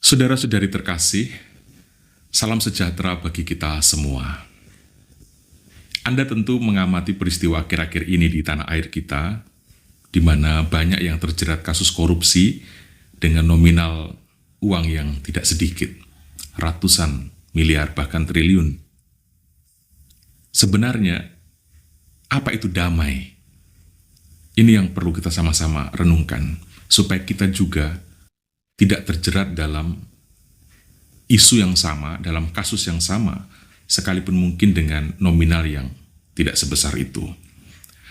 Saudara-saudari terkasih, salam sejahtera bagi kita semua. Anda tentu mengamati peristiwa akhir-akhir ini di tanah air kita, di mana banyak yang terjerat kasus korupsi dengan nominal uang yang tidak sedikit, ratusan miliar bahkan triliun. Sebenarnya, apa itu damai? Ini yang perlu kita sama-sama renungkan, supaya kita juga tidak terjerat dalam isu yang sama, dalam kasus yang sama, sekalipun mungkin dengan nominal yang tidak sebesar itu.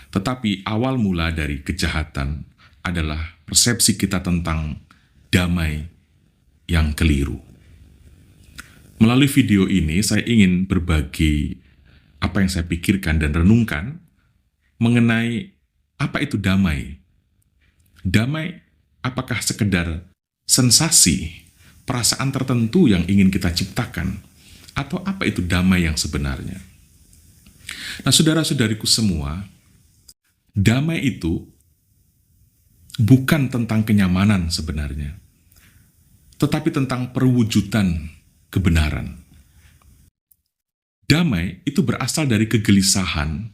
Tetapi awal mula dari kejahatan adalah persepsi kita tentang damai yang keliru. Melalui video ini, saya ingin berbagi apa yang saya pikirkan dan renungkan mengenai apa itu damai. Damai apakah sekedar sensasi, perasaan tertentu yang ingin kita ciptakan, atau apa itu damai yang sebenarnya? Nah, saudara-saudariku semua, damai itu bukan tentang kenyamanan sebenarnya, tetapi tentang perwujudan kebenaran. Damai itu berasal dari kegelisahan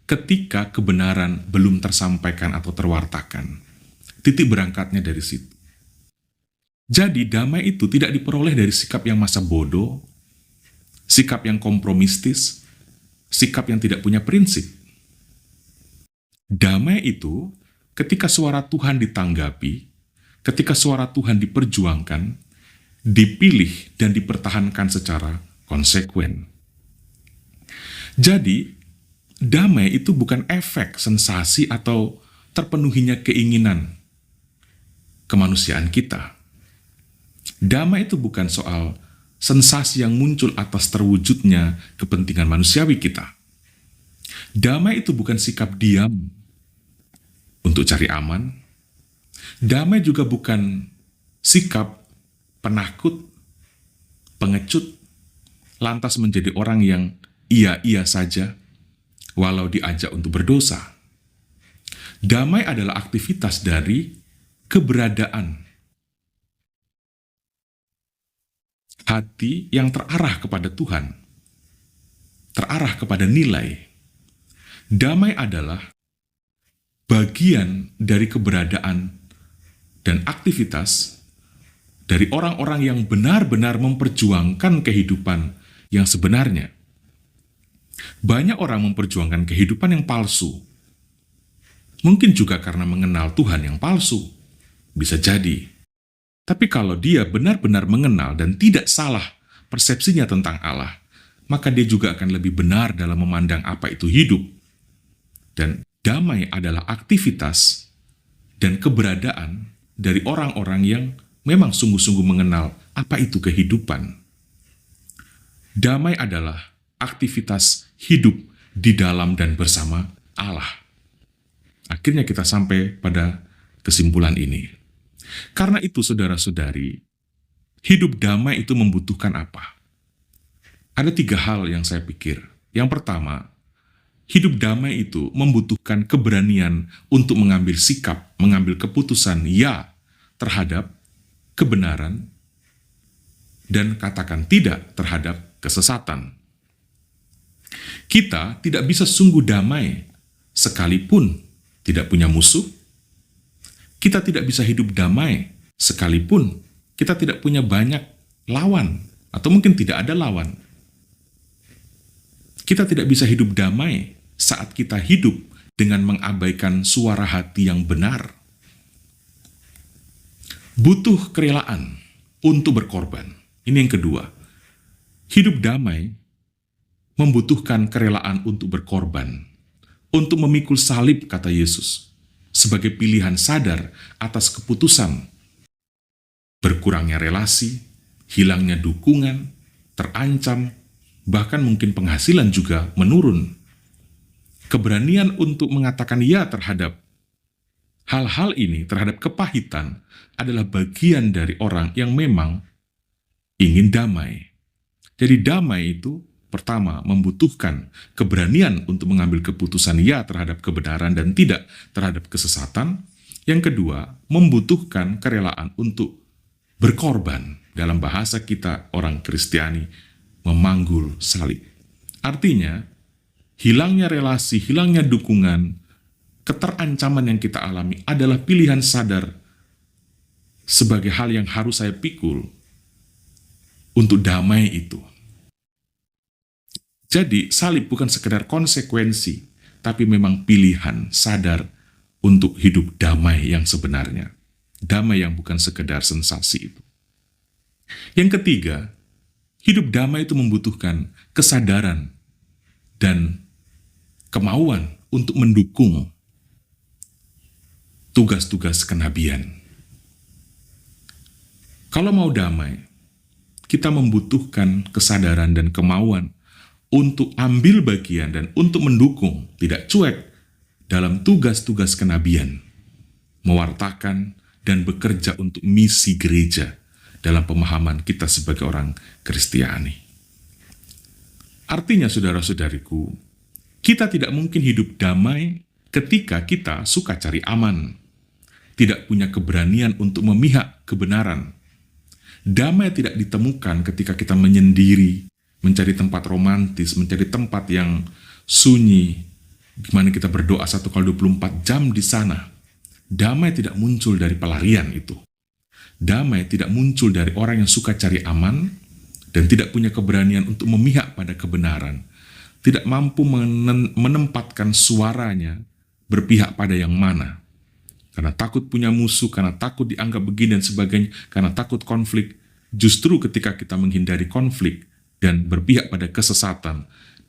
ketika kebenaran belum tersampaikan atau terwartakan. Titik berangkatnya dari situ. Jadi damai itu tidak diperoleh dari sikap yang masa bodoh, sikap yang kompromistis, sikap yang tidak punya prinsip. Damai itu ketika suara Tuhan ditanggapi, ketika suara Tuhan diperjuangkan, dipilih dan dipertahankan secara konsekuen. Jadi, damai itu bukan efek, sensasi, atau terpenuhinya keinginan kemanusiaan kita. Damai itu bukan soal sensasi yang muncul atas terwujudnya kepentingan manusiawi kita. Damai itu bukan sikap diam untuk cari aman. Damai juga bukan sikap penakut, pengecut, lantas menjadi orang yang iya-iya saja, walau diajak untuk berdosa. Damai adalah aktivitas dari keberadaan hati yang terarah kepada Tuhan, terarah kepada nilai. Damai adalah bagian dari keberadaan dan aktivitas dari orang-orang yang benar-benar memperjuangkan kehidupan yang sebenarnya. Banyak orang memperjuangkan kehidupan yang palsu. Mungkin juga karena mengenal Tuhan yang palsu. Bisa jadi. Tapi kalau dia benar-benar mengenal dan tidak salah persepsinya tentang Allah, maka dia juga akan lebih benar dalam memandang apa itu hidup. Dan damai adalah aktivitas dan keberadaan dari orang-orang yang memang sungguh-sungguh mengenal apa itu kehidupan. Damai adalah aktivitas hidup di dalam dan bersama Allah. Akhirnya kita sampai pada kesimpulan ini. Karena itu, saudara-saudari, hidup damai itu membutuhkan apa? Ada 3 hal yang saya pikir. Yang pertama, hidup damai itu membutuhkan keberanian untuk mengambil sikap, mengambil keputusan ya terhadap kebenaran, dan katakan tidak terhadap kesesatan. Kita tidak bisa sungguh damai sekalipun tidak punya musuh. Kita tidak bisa hidup damai sekalipun kita tidak punya banyak lawan, atau mungkin tidak ada lawan. Kita tidak bisa hidup damai saat kita hidup dengan mengabaikan suara hati yang benar. Butuh kerelaan untuk berkorban. Ini yang kedua. Hidup damai membutuhkan kerelaan untuk berkorban, untuk memikul salib, kata Yesus, sebagai pilihan sadar atas keputusan berkurangnya relasi, hilangnya dukungan, terancam, bahkan mungkin penghasilan juga menurun. Keberanian untuk mengatakan ya terhadap hal-hal ini, terhadap kepahitan, adalah bagian dari orang yang memang ingin damai. Jadi damai itu pertama, membutuhkan keberanian untuk mengambil keputusan ya terhadap kebenaran dan tidak terhadap kesesatan. Yang kedua, membutuhkan kerelaan untuk berkorban. dalam bahasa kita orang Kristiani, memanggul salib. Artinya, hilangnya relasi, hilangnya dukungan, keterancaman yang kita alami adalah pilihan sadar sebagai hal yang harus saya pikul untuk damai itu. Jadi, salib bukan sekedar konsekuensi, tapi memang pilihan sadar untuk hidup damai yang sebenarnya. Damai yang bukan sekedar sensasi itu. Yang ketiga, hidup damai itu membutuhkan kesadaran dan kemauan untuk mendukung tugas-tugas kenabian. Kalau mau damai, kita membutuhkan kesadaran dan kemauan untuk ambil bagian dan untuk mendukung, tidak cuek, dalam tugas-tugas kenabian, mewartakan dan bekerja untuk misi gereja dalam pemahaman kita sebagai orang Kristiani. Artinya, saudara-saudariku, kita tidak mungkin hidup damai ketika kita suka cari aman, tidak punya keberanian untuk memihak kebenaran. Damai tidak ditemukan ketika kita menyendiri, mencari tempat romantis, mencari tempat yang sunyi, di mana kita berdoa 1x24 jam di sana. Damai tidak muncul dari pelarian itu. Damai tidak muncul dari orang yang suka cari aman dan tidak punya keberanian untuk memihak pada kebenaran. Tidak mampu menempatkan suaranya berpihak pada yang mana. Karena takut punya musuh, karena takut dianggap begini dan sebagainya, karena takut konflik. Justru ketika kita menghindari konflik dan berpihak pada kesesatan,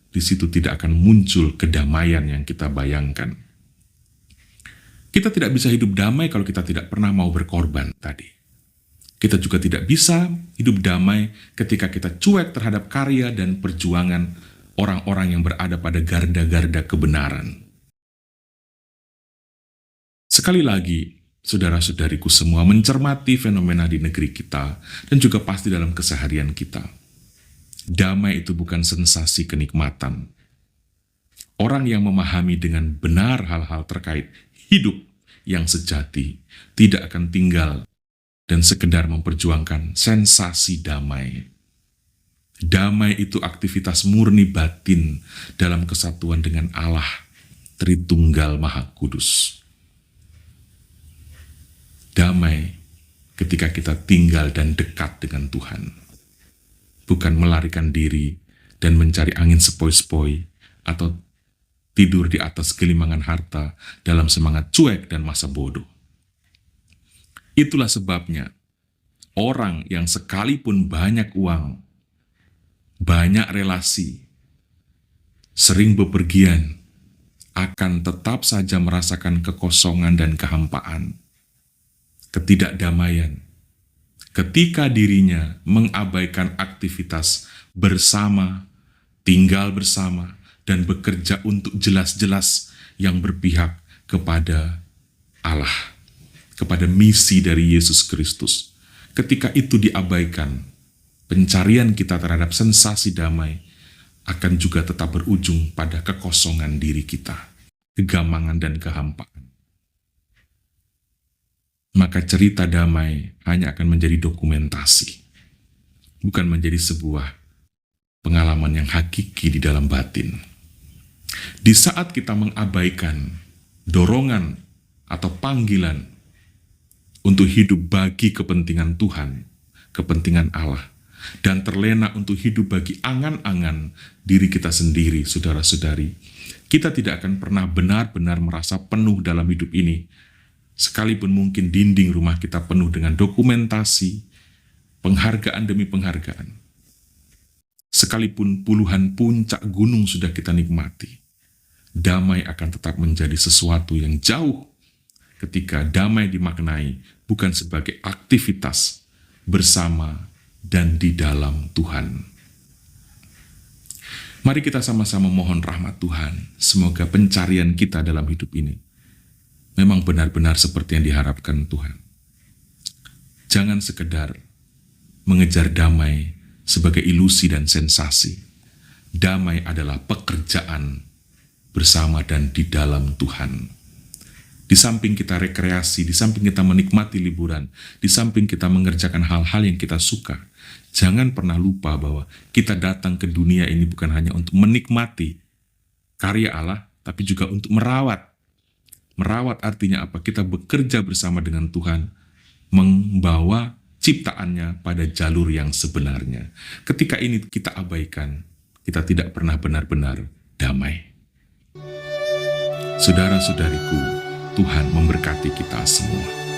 di situ tidak akan muncul kedamaian yang kita bayangkan. Kita tidak bisa hidup damai kalau kita tidak pernah mau berkorban tadi. Kita juga tidak bisa hidup damai ketika kita cuek terhadap karya dan perjuangan orang-orang yang berada pada garda-garda kebenaran. Sekali lagi, saudara-saudariku semua, mencermati fenomena di negeri kita dan juga pasti dalam keseharian kita. Damai itu bukan sensasi kenikmatan. Orang yang memahami dengan benar hal-hal terkait hidup yang sejati tidak akan tinggal dan sekedar memperjuangkan sensasi damai. Damai itu aktivitas murni batin dalam kesatuan dengan Allah, Tritunggal Maha Kudus. Damai ketika kita tinggal dan dekat dengan Tuhan, bukan melarikan diri dan mencari angin sepoi-sepoi atau tidur di atas gelimangan harta dalam semangat cuek dan masa bodoh. Itulah sebabnya orang yang sekalipun banyak uang, banyak relasi, sering bepergian, akan tetap saja merasakan kekosongan dan kehampaan, ketidakdamaian, ketika dirinya mengabaikan aktivitas bersama, tinggal bersama, dan bekerja untuk jelas-jelas yang berpihak kepada Allah, kepada misi dari Yesus Kristus. Ketika itu diabaikan, pencarian kita terhadap sensasi damai akan juga tetap berujung pada kekosongan diri kita, kegamangan dan kehampaan. Maka cerita damai hanya akan menjadi dokumentasi, bukan menjadi sebuah pengalaman yang hakiki di dalam batin. Di saat kita mengabaikan dorongan atau panggilan untuk hidup bagi kepentingan Tuhan, kepentingan Allah, dan terlena untuk hidup bagi angan-angan diri kita sendiri, saudara-saudari, kita tidak akan pernah benar-benar merasa penuh dalam hidup ini. Sekalipun mungkin dinding rumah kita penuh dengan dokumentasi, penghargaan demi penghargaan. Sekalipun puluhan puncak gunung sudah kita nikmati, damai akan tetap menjadi sesuatu yang jauh ketika damai dimaknai bukan sebagai aktivitas bersama dan di dalam Tuhan. Mari kita sama-sama mohon rahmat Tuhan. Semoga pencarian kita dalam hidup ini memang benar-benar seperti yang diharapkan Tuhan. Jangan sekedar mengejar damai sebagai ilusi dan sensasi. Damai adalah pekerjaan bersama dan di dalam Tuhan. Di samping kita rekreasi, di samping kita menikmati liburan, di samping kita mengerjakan hal-hal yang kita suka, jangan pernah lupa bahwa kita datang ke dunia ini bukan hanya untuk menikmati karya Allah, tapi juga untuk merawat. Merawat artinya apa? Kita bekerja bersama dengan Tuhan, membawa ciptaannya pada jalur yang sebenarnya. Ketika ini kita abaikan, kita tidak pernah benar-benar damai. Saudara-saudariku, Tuhan memberkati kita semua.